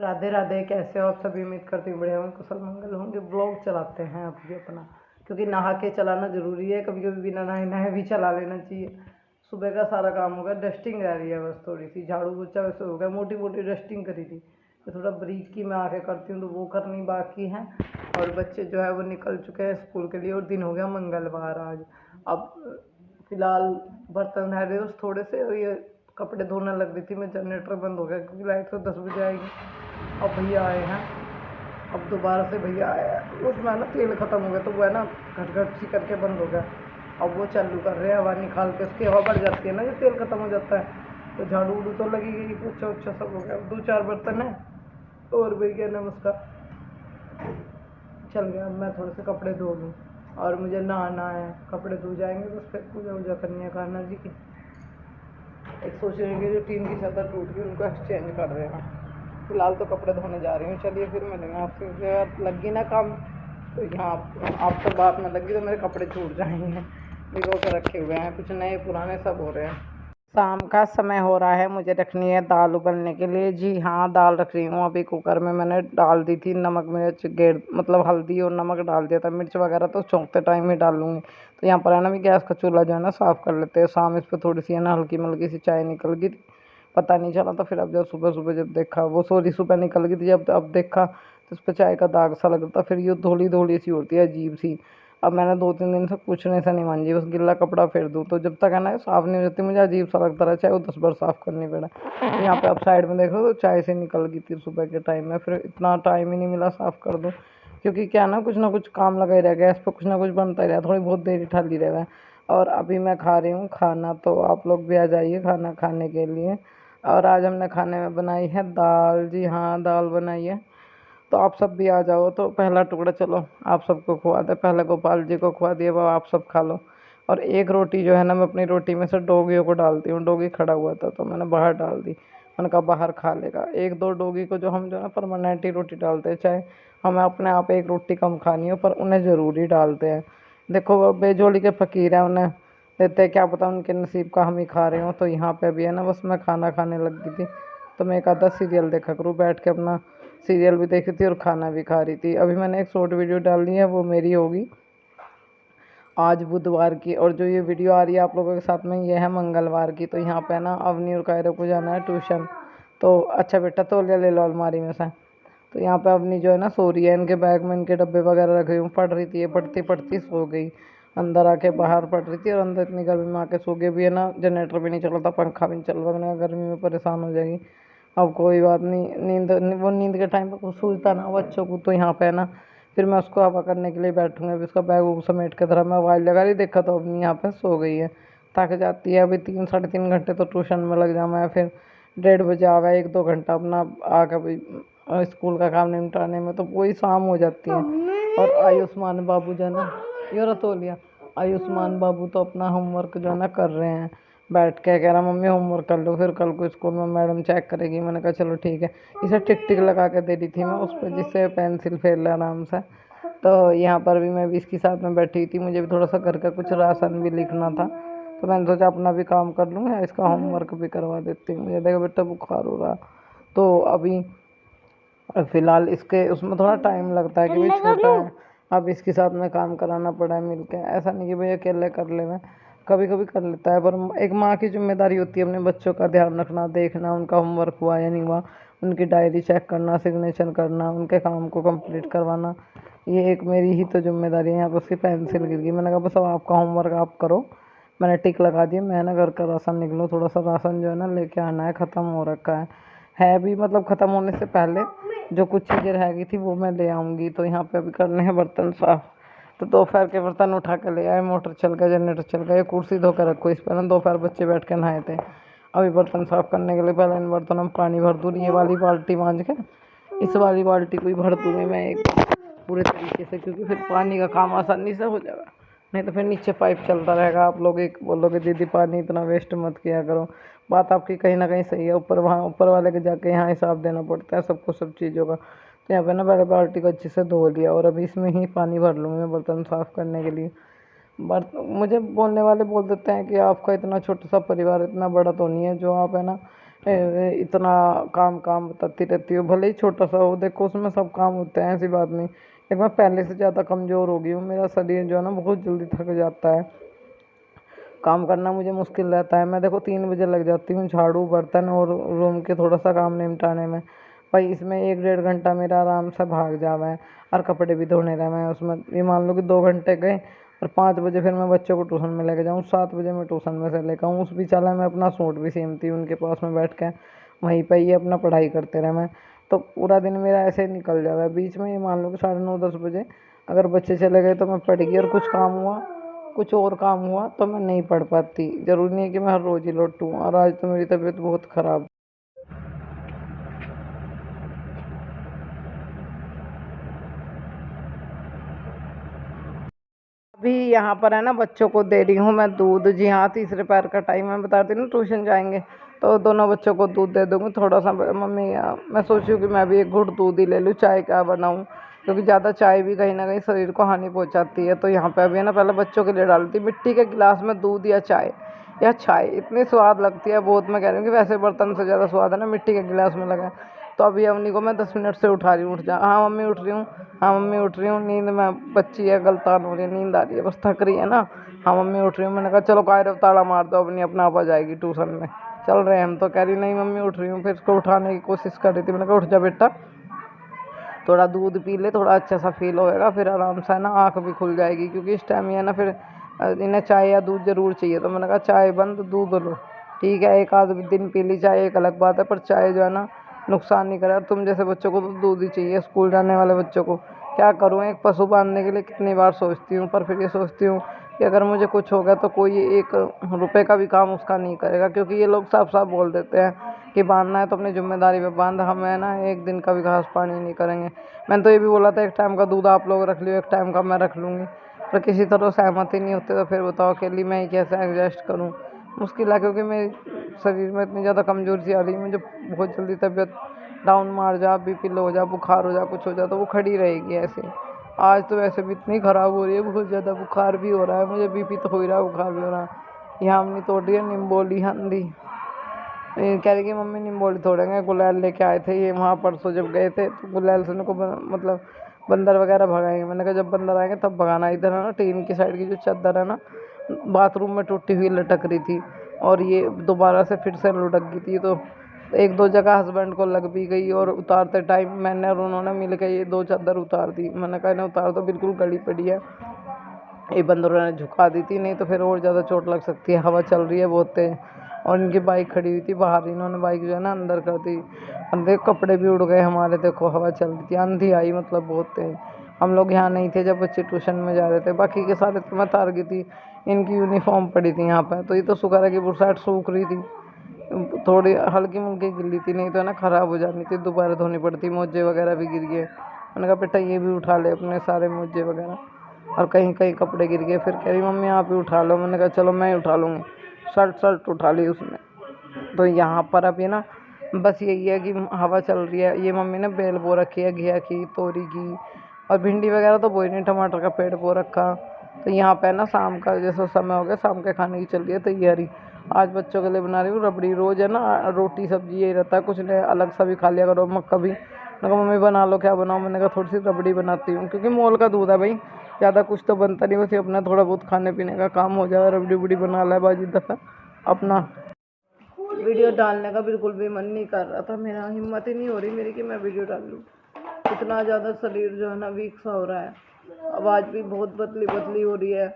राधे राधे। कैसे हो आप सभी? उम्मीद करती हूँ बढ़िया होंगे, कुशल मंगल होंगे। ब्लॉग चलाते हैं आप भी अपना, क्योंकि नहा के चलाना ज़रूरी है। कभी कभी बिना नहाए नहाए भी चला लेना चाहिए। सुबह का सारा काम हो गया, डस्टिंग रह रही है बस थोड़ी सी, झाड़ू पोछा वैसे हो गया, मोटी मोटी डस्टिंग करी थी तो थोड़ा ब्रीक की मैं आके करती हूँ तो वो करनी बाकी है। और बच्चे जो है वो निकल चुके हैं स्कूल के लिए और दिन हो गया मंगलवार आज। अब फिलहाल बर्तन रह गए उस थोड़े से, और ये कपड़े धोने लग रही थी मैं, जनरेटर बंद हो गया क्योंकि लाइट तो 10 बजे आएगी। अब भैया आए हैं, अब दोबारा से भैया आए हैं, उसमें ना तेल ख़त्म हो गया तो वो है ना घट घट सी करके बंद हो गया। अब वो चालू कर रहे हैं, हवा निकाल के, उसकी हवा बढ़ जाती है ना जब तेल ख़त्म हो जाता है। तो झाड़ू उड़ू तो लगी गई, पोछा उच्छा सब हो गया। अब 2-4 बर्तन है और भैया नमस्कार चल गया। अब मैं थोड़े से कपड़े धो लूँ और मुझे नहाना है, कपड़े धो जाएंगे बस, फिर पूजा वूजा करनी है कान्हा जी की। एक सोच रहे हैं कि जो टीन की चादर टूट गई उनको एक्सचेंज कर रहे हैं। फिलहाल तो कपड़े धोने जा रही हूँ, चलिए फिर मिलेंगे आपसे। यार लगी ना काम तो यहाँ आपसे बात में लगी तो मेरे कपड़े छूट जाएंगे। भिगो के रखे हुए हैं, कुछ नए पुराने सब हो रहे हैं। शाम का समय हो रहा है, मुझे रखनी है दाल उबलने के लिए। जी हाँ, दाल रख रही हूँ अभी कुकर में। मैंने डाल दी थी नमक मिर्च गेड़, मतलब हल्दी और नमक डाल दिया था। मिर्च वगैरह तो छौंकते टाइम ही डालूंगी। तो यहाँ पर है ना भी गैस का चूल्हा जो है ना साफ़ कर लेते हैं। शाम इस पर थोड़ी सी है ना हल्की मल्की सी चाय निकल गई थी, पता नहीं चला। तो फिर अब जब सुबह सुबह जब देखा, वो सॉरी सुबह निकल गई थी जब, अब देखा तो उस पर चाय का दाग सा लग रहा था। फिर ये धोली धोली सी होती है अजीब सी। अब मैंने 2-3 दिन से पूछने से नहीं मांझी, बस गिल्ला कपड़ा फेर दूँ तो जब तक है ना साफ़ नहीं हो जाती मुझे अजीब सा लगता रहा, चाहे वो 10 बार साफ़ करनी पड़े। तो यहाँ पे आप साइड में देख लो तो चाय से निकल गई थी सुबह के टाइम में, फिर इतना टाइम ही नहीं मिला साफ़ कर दूँ। क्योंकि क्या ना कुछ काम लगा ही रह गया, इस पर कुछ ना कुछ बनता ही रहा, थोड़ी बहुत देर ही ठाली रह गए। और अभी मैं खा रही हूँ खाना, तो आप लोग भी आ जाइए खाना खाने के लिए। और आज हमने खाने में बनाई है दाल। जी हाँ, दाल बनाई है, तो आप सब भी आ जाओ। तो पहला टुकड़ा चलो आप सबको खुआ दे, पहले गोपाल जी को खुआ दिए, अब आप सब खा लो। और एक रोटी जो है ना मैं अपनी रोटी में से डोगियों को डालती हूँ। डोगी खड़ा हुआ था तो मैंने बाहर डाल दी, मैंने कहा बाहर खा लेगा। 1-2 डोगी को जो हम जो है ना परमानेंट ही रोटी डालते हैं, चाहे हमें अपने आप एक रोटी कम खानी हो पर उन्हें ज़रूरी डालते हैं। देखो वो बेजोली के फ़कीर हैं, उन्हें देते हैं, क्या पता उनके नसीब का हम ही खा रहे हो। तो यहाँ पे भी है ना बस मैं खाना खाने लग गई थी, तो मैं एक आधा सीरियल देखा करूँ बैठ के, अपना सीरियल भी देखी थी और खाना भी खा रही थी। अभी मैंने एक शॉर्ट वीडियो डालनी है, वो मेरी होगी आज बुधवार की, और जो ये वीडियो आ रही है आप लोगों के साथ में ये है मंगलवार की। तो यहाँ पे ना अवनी और कायरा को जाना है ट्यूशन। तो अच्छा बेटा तौलिया ले लो अलमारी में से। तो यहाँ पे अवनी जो है ना सो रही है, इनके बैग में इनके डब्बे वगैरह रखे हुए, पढ़ रही थी ये, पढ़ती पढ़ती सो गई। अंदर आके बाहर पढ़ रही थी और अंदर इतनी गर्मी में आके सो गई। भी है ना जनरेटर भी नहीं चल रहा था, पंखा भी नहीं चल रहा, मैंने कहा गर्मी में परेशान हो जाएगी। अब कोई बात नहीं, वो नींद के टाइम पे कुछ सूझता ना बच्चों को। तो यहाँ पे है ना फिर मैं उसको हवा करने के लिए बैठूंगी। अभी उसका बैग वूग समेट के धरा, मैं मोबाइल लगा रही, देखा तो अपनी यहाँ पे सो गई है, थक जाती है। अभी 3-3.5 घंटे तो ट्यूशन में लग जाना है, फिर 1:30 बजे आ गया, 1-2 घंटा अपना आकर भाई स्कूल का काम निपटाने में तो वही शाम हो जाती है। और आयुष्मान बाबू जो है ना, ये रहा तौलिया, आयुष्मान बाबू तो अपना होमवर्क जो है ना कर रहे हैं बैठ के। कह रहा मम्मी होमवर्क कर लो, फिर कल को स्कूल में मैडम चेक करेगी। मैंने कहा चलो ठीक है। इसे टिक टिक लगा के दे दी थी मैं उस पर, जिससे पेंसिल फेर ले आराम से। तो यहाँ पर भी मैं भी इसके साथ में बैठी थी, मुझे भी थोड़ा सा घर का कुछ राशन भी लिखना था, तो मैंने सोचा अपना भी काम कर लूँ या इसका होमवर्क भी करवा देती हूँ। मुझे देखा बेटा बुखार हो रहा, तो अभी फ़िलहाल इसके उसमें थोड़ा टाइम लगता है कि भाई छोटा है, अब इसके साथ में काम कराना पड़ा है मिल के। ऐसा नहीं कि भाई अकेले कर ले, मैं कभी कभी कर लेता है, पर एक माँ की जिम्मेदारी होती है अपने बच्चों का ध्यान रखना, देखना उनका होमवर्क हुआ या नहीं हुआ, उनकी डायरी चेक करना, सिग्नेचर करना, उनके काम को कंप्लीट करवाना। ये एक मेरी ही तो जिम्मेदारी है। यहाँ पर उसकी पेंसिल गिर गई, मैंने कहा बस अब आपका होमवर्क आप करो। मैंने टिक लगा दिया, मैं ना घर का राशन निकलो, थोड़ा सा राशन जो है ना लेके आना है, ख़त्म हो रखा है भी, मतलब ख़त्म होने से पहले जो कुछ चीज़ें रह गई थी वो मैं ले आऊँगी। तो यहाँ पे अभी करने हैं बर्तन साफ़। तो दोपहर के बर्तन उठा के ले आए, मोटर चल गया, जनरेटर चल गया। ये कुर्सी धो कर रखो, इस पर ना दोपहर बच्चे बैठ के नहाए थे। अभी बर्तन साफ़ करने के लिए पहले इन बर्तनों में पानी भर दूँ, ये वाली बाल्टी मांझ के इस वाली बाल्टी को ही भर दूँगी मैं एक पूरे तरीके से, क्योंकि फिर पानी का काम आसानी से हो जाएगा। नहीं तो फिर नीचे पाइप चलता रहेगा, आप लोग एक बोलोगे दीदी पानी इतना वेस्ट मत किया करो। बात आपकी कहीं ना कहीं सही है, ऊपर वहाँ ऊपर वाले के जाके यहाँ हिसाब देना पड़ता है सबको सब चीज़ों का। तो यहाँ पे ना पहले बाल्टी को अच्छे से धो लिया और अभी इसमें ही पानी भर लूँगी मैं बर्तन साफ़ करने के लिए। मुझे बोलने वाले बोल देते हैं कि आपका इतना छोटा सा परिवार, इतना बड़ा तो नहीं है जो आप है ना इतना काम काम बताती रहती हो, भले ही छोटा सा हो, देखो उसमें सब काम होते हैं, ऐसी बात नहीं। एक मैं पहले से ज़्यादा कमज़ोर हो गई हूँ, मेरा शरीर जो है ना बहुत जल्दी थक जाता है, काम करना मुझे मुश्किल रहता है। मैं देखो 3 बजे लग जाती हूँ झाड़ू बर्तन और रूम के थोड़ा सा काम निपटाने में, भाई इसमें 1 डेढ़ घंटा मेरा आराम से भाग जावा है। और कपड़े भी धोने रहे मैं उसमें, ये मान लो कि 2 घंटे गए, और 5 बजे फिर मैं बच्चों को ट्यूशन में लेके जाऊँ, 7 बजे मैं ट्यूशन में से लेकर आऊँ, उस बीच चला मैं अपना सूट भी सीमती हूँ उनके पास में बैठ के, वहीं पर ये अपना पढ़ाई करते रहे मैं। तो पूरा दिन मेरा ऐसे ही निकल जाएगा। बीच में ये मान लो कि 9:30 10 बजे अगर बच्चे चले गए तो मैं पढ़ गई, और कुछ काम हुआ, कुछ और काम हुआ तो मैं नहीं पढ़ पाती। ज़रूरी नहीं है कि मैं हर रोज़ ही लौटूँ, और आज तो मेरी तबीयत बहुत ख़राब। अभी यहाँ पर है ना बच्चों को दे रही हूँ मैं दूध। जी हाँ, तीसरे पैर का टाइम मैं बता रही हूँ ना, ट्यूशन जाएंगे तो दोनों बच्चों को दूध दे दूँगी थोड़ा सा। मम्मी मैं सोच रही हूँ कि मैं भी एक घूंट दूध ही ले लूँ, चाय क्या बनाऊँ, क्योंकि ज़्यादा चाय भी कहीं ना कहीं शरीर को हानि पहुँचाती है। तो यहाँ पे अभी है ना, पहले बच्चों के लिए डालती मिट्टी के गिलास में दूध या चाय, या चाय इतनी स्वाद लगती है बहुत। मैं कह रही हूँ कि वैसे बर्तन से ज़्यादा स्वाद है ना मिट्टी के गिलास में लगा है। तो अभी अवनी को मैं 10 मिनट से उठा रही हूँ, उठ जा, हाँ मम्मी उठ रही हूँ, हाँ मम्मी उठ रही हूँ, नींद में बच्ची है, गलतान हो रही है, नींद आ रही है, बस थक रही है ना। हाँ मम्मी उठ रही हूँ, मैंने कहा चलो कायरव ताला मार दो, अपनी अपना आप आ जाएगी ट्यूशन में, चल रहे हैं हम। तो कह रही नहीं मम्मी उठ रही हूँ, फिर इसको उठाने की कोशिश कर रही थी। मैंने कहा उठ जा बेटा, थोड़ा दूध पी ले, थोड़ा अच्छा सा फील होएगा, फिर आराम से ना आँख भी खुल जाएगी, क्योंकि इस टाइम ये ना फिर इन्हें चाय या दूध ज़रूर चाहिए। तो मैंने कहा चाय बंद, दूध लो, ठीक है एक आध दिन पी ली चाय, एक अलग बात है, पर चाय जो है ना नुकसान नहीं करे। तुम जैसे बच्चों को तो दूध ही चाहिए, स्कूल जाने वाले बच्चों को। क्या करूँ, एक पशु बांधने के लिए कितनी बार सोचती हूँ, पर फिर ये सोचती हूँ कि अगर मुझे कुछ हो गया तो कोई 1 रुपये का भी काम उसका नहीं करेगा, क्योंकि ये लोग साफ साफ बोल देते हैं कि बांधना है तो अपनी जिम्मेदारी पे बांध, हमें ना एक दिन का भी घास पानी नहीं करेंगे। मैंने तो ये भी बोला था एक टाइम का दूध आप लोग रख लियो, एक टाइम का मैं रख लूँगी, पर किसी तरह सहमति नहीं होते। तो फिर बताओ अकेली मैं ही कैसे एडजस्ट करूँ, मुश्किल है, क्योंकि मेरे शरीर में इतनी ज़्यादा कमजोरी सी आ रही है, मुझे बहुत जल्दी तबीयत डाउन मार जा, बीपी लो हो जा, बुखार हो जा, कुछ हो जा तो वो खड़ी रहेगी ऐसे। आज तो वैसे भी इतनी ख़राब हो रही है, बहुत ज़्यादा बुखार भी हो रहा है मुझे, बीपी तो हो ही रहा है, बुखार भी हो रहा है। यहाँ हमने तोड़ रही है निम्बोली हंदी, ये कह रही कि मम्मी निम्बोली तोड़ेंगे, गुलाल लेके आए थे ये वहाँ परसों जब गए थे, तो गुलाल से उनको मतलब बंदर वगैरह भगाएंगे। मैंने कहा जब बंदर आएंगे तब भगाना। इधर है ना टीन की साइड की जो चादर है ना बाथरूम में टूटी हुई लटक रही थी, और ये दोबारा से फिर से लुढ़क गई थी, तो एक दो जगह हस्बैंड को लग भी गई, और उतारते टाइम मैंने और उन्होंने मिल के ये 2 चादर उतार दी। मैंने कहा इन्हें उतार दो, बिल्कुल गली पड़ी है, ये बंदरों ने झुका दी थी, नहीं तो फिर और ज़्यादा चोट लग सकती है। हवा चल रही है बहुत तेज, और इनकी बाइक खड़ी हुई थी बाहर, इन्होंने बाइक जो है ना अंदर कर दी, और देख कपड़े भी उड़ गए हमारे, देखो हवा चल रही थी, आंधी आई मतलब बहुत तेज। हम लोग यहाँ नहीं थे जब बच्चे ट्यूशन में जा रहे थे, बाकी के सारे तो मैं तार गई थी। इनकी यूनिफॉर्म पड़ी थी यहाँ पर, तो ये तो शुक्र है कि बुरसाट सूख रही थी, थोड़ी हल्की मुल्की गिल्ली थी, नहीं तो ना ख़राब हो जानी थी, दोबारा धोनी पड़ती, मोजे वगैरह भी गिर गए। मैंने कहा बेटा ये भी उठा ले अपने सारे मोजे वगैरह, और कहीं कहीं कपड़े गिर गए। फिर कह रही मम्मी आप ही उठा लो, मैंने कहा चलो मैं ही उठा लूँगी, शर्ट शर्ट उठा ली उसने। तो यहाँ पर अभी ना बस यही है कि हवा चल रही है। ये मम्मी ने बेल बो रखी है घिया की, तोरी की, और भिंडी वगैरह तो बोई नहीं, टमाटर का पेड़ बो रखा। तो यहाँ पे ना शाम का जैसा समय हो गया, शाम के खाने की चल रही है तैयारी। आज बच्चों के लिए बना रही हूँ रबड़ी, रोज़ है ना रोटी सब्जी यही रहता है, कुछ नहीं अलग सा भी खा लिया करो, मक्का भी। मैंने कहा मम्मी बना लो क्या बनाओ, मैंने कहा थोड़ी सी रबड़ी बनाती हूँ, क्योंकि मोल का दूध है भाई, ज़्यादा कुछ तो बनता नहीं, बस अपना थोड़ा बहुत खाने पीने का काम हो जाए, रबड़ी बुड़ी बना ला बाजी दफ़ा अपना। वीडियो डालने का बिल्कुल भी मन नहीं कर रहा था मेरा, हिम्मत ही नहीं हो रही मेरी कि मैं वीडियो डाल लूँ। इतना ज़्यादा शरीर जो है ना वीक सा हो रहा है, आवाज़ भी बहुत पतली पतली हो रही है,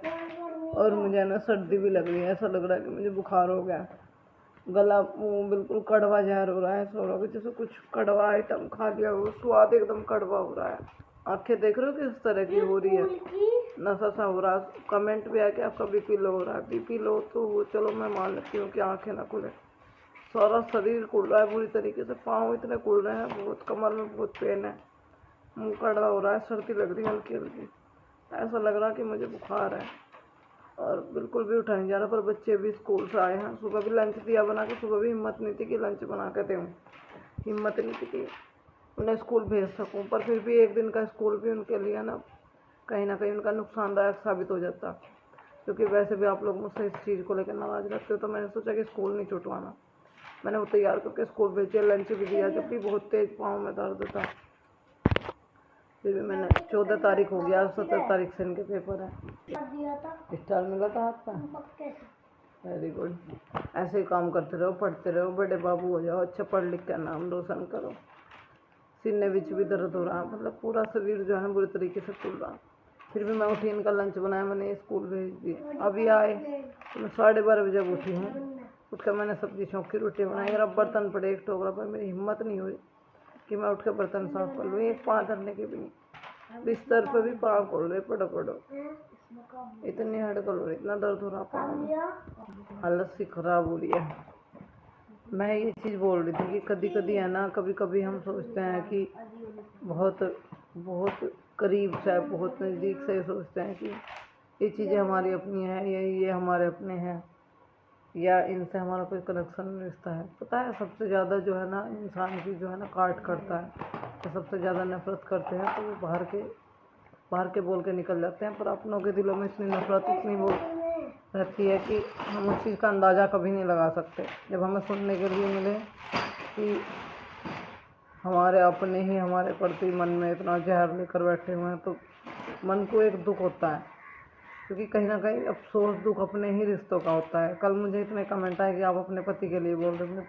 और मुझे ना सर्दी भी लग रही है, ऐसा लग रहा है कि मुझे बुखार हो गया। गला मुँह बिल्कुल कड़वा जहर हो रहा है, ऐसा हो रहा है जैसे कुछ कड़वा आइटम खा लिया हो, स्वाद एकदम कड़वा हो रहा है। आंखें देख रहे हो किस तरह की हो रही है, नशा सा हो रहा है। कमेंट भी आया कि आपका बीपी लो हो रहा है, बीपी लो तो वो चलो मैं मान लेती हूँ कि आंखें ना खुले, सारा शरीर कुल रहा है बुरी तरीके से, पाँव इतने कुल रहे हैं, बहुत कमर में बहुत पेन है, मुंह कड़ा हो रहा है, सर्दी लग रही है हल्की हल्की, ऐसा लग रहा है कि मुझे बुखार है, और बिल्कुल भी उठा नहीं जा रहा। पर बच्चे भी स्कूल से आए हैं, सुबह भी लंच दिया बना के, सुबह भी हिम्मत नहीं थी कि लंच बना के दूँ, हिम्मत नहीं थी कि उन्हें स्कूल भेज सकूँ, पर फिर भी एक दिन का स्कूल भी उनके लिए ना कहीं उनका नुकसानदायक साबित हो जाता, क्योंकि वैसे भी आप लोग मुझसे इस चीज़ को लेकर नाराज़ रहते हो, तो मैंने सोचा कि स्कूल नहीं छुटवाना। मैंने वो तैयार करके स्कूल भेजे, लंच भी दिया, जब भी बहुत तेज पाँव में दर्द था। फिर भी मैंने 14 तारीख हो गया, 17 तारीख से इनके पेपर है। स्टार मिला था हाथ का, वेरी गुड। ऐसे ही काम करते रहो, पढ़ते रहो, बड़े बाबू हो जाओ, अच्छा पढ़ लिख कर नाम रोशन करो। सीने बीच भी दर्द हो रहा, मतलब पूरा शरीर जो है ना बुरी तरीके से फूल रहा। फिर भी मैं उठी, इनका लंच बनाया, मैंने स्कूल भेज दिया। अभी आए तो मैं 12:30 बजे उठी हूँ। उठकर मैंने सब्जी छौंक की रोटी बनाई। मेरा बर्तन पड़े एक टोकरा पर, मेरी हिम्मत नहीं हुई कि मैं उठ के बर्तन साफ कर लूँ। एक पाँव धरने के भी नहीं, बिस्तर पर भी पाँव खोल रहे, पड़ो पड़ो, इतनी हड़कल हो रही, इतना दर्द हो रहा पाँव में, हालत सी खराब हो रही है। मैं ये चीज़ बोल रही थी कि कभी कभी है ना, कभी कभी हम सोचते हैं कि बहुत बहुत करीब से, बहुत नज़दीक से सोचते हैं कि ये चीज़ें हमारी अपनी हैं, ये हमारे अपने हैं, या इनसे हमारा कोई कनेक्शन रिश्ता है। पता है सबसे ज़्यादा जो है ना इंसान की जो है ना काट करता है, तो सबसे ज़्यादा नफरत करते हैं तो वो बाहर के बोल के निकल जाते हैं, पर अपनों के दिलों में इतनी नफरत, इतनी वो रहती है कि हम उस चीज़ का अंदाज़ा कभी नहीं लगा सकते। जब हमें सुनने के लिए मिले कि हमारे अपने ही हमारे प्रति मन में इतना जहर लेकर बैठे हुए हैं, तो मन को एक दुख होता है, क्योंकि कहीं ना कहीं अफसोस दुख अपने ही रिश्तों का होता है। कल मुझे इतने कमेंट आए कि आप अपने पति के लिए बोल रहे हो, मैं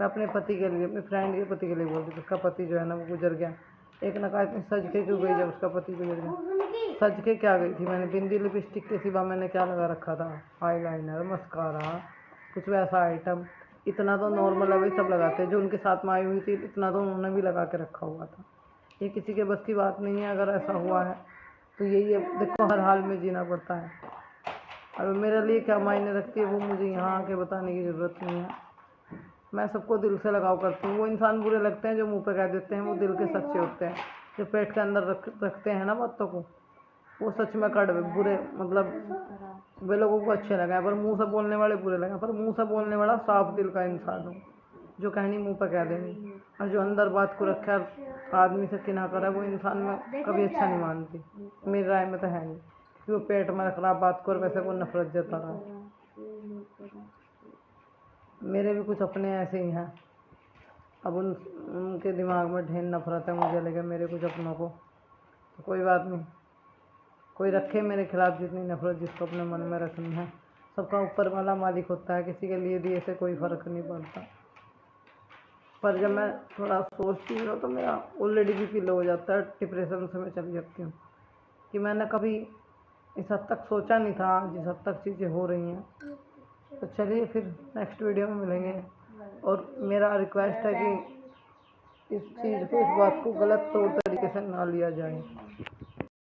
अपने पति के लिए, अपने फ्रेंड के पति के लिए बोल रही थी। उसका पति जो है ना वो गुजर गया। एक ने कहा इतनी सज के क्यों गई जब उसका पति गुजर गया? सज के क्या गई थी? मैंने बिंदी लिपस्टिक के सिवा मैंने क्या लगा रखा था? आईलाइनर, मस्कारा, कुछ वैसा आइटम, इतना तो नॉर्मल है, वही सब लगाते हैं। जो उनके साथ में आई हुई थी इतना तो उन्होंने भी लगा के रखा हुआ था। ये किसी के बस की बात नहीं है। अगर ऐसा हुआ है तो यही है, देखो हर हाल में जीना पड़ता है। अब मेरे लिए क्या मायने रखती है वो मुझे यहाँ आके बताने की ज़रूरत नहीं है। मैं सबको दिल से लगाव करती हूँ। वो इंसान बुरे लगते हैं जो मुंह पे कह देते हैं, वो दिल के सच्चे होते हैं। जो पेट के अंदर रखते हैं ना बातों को, वो सच में कड़वे बुरे, मतलब वे लोगों को अच्छे लगे, पर मुंह से बोलने वाले बुरे लगे। पर मुंह से बोलने वाला साफ दिल का इंसान हो, जो कहनी मुंह पर कह देनी, और जो अंदर बात को रखे आदमी से किना करे, वो इंसान में कभी अच्छा नहीं मानती। मेरी राय में तो है नहीं कि वो पेट में रख रहा बात को और वैसे वो नफरत जता रहा। मेरे भी कुछ अपने ऐसे ही हैं। अब उनके दिमाग में ढेर नफरत है मुझे लगे मेरे कुछ अपनों को, तो कोई बात नहीं। कोई रखे मेरे खिलाफ जितनी नफरत जिसको अपने मन में रखनी है। सबका ऊपर वाला मालिक होता है, किसी के लिए दिए से कोई फ़र्क नहीं पड़ता। पर जब मैं थोड़ा सोचती हूँ तो मेरा ऑलरेडी भी लो हो जाता है, डिप्रेशन से मैं चली जाती हूँ कि मैंने कभी इस हद तक सोचा नहीं था जिस हद तक चीज़ें हो रही हैं। तो चलिए फिर नेक्स्ट वीडियो में मिलेंगे। और मेरा रिक्वेस्ट है कि इस चीज़ को, इस बात को गलत तौर तरीके से ना लिया जाए।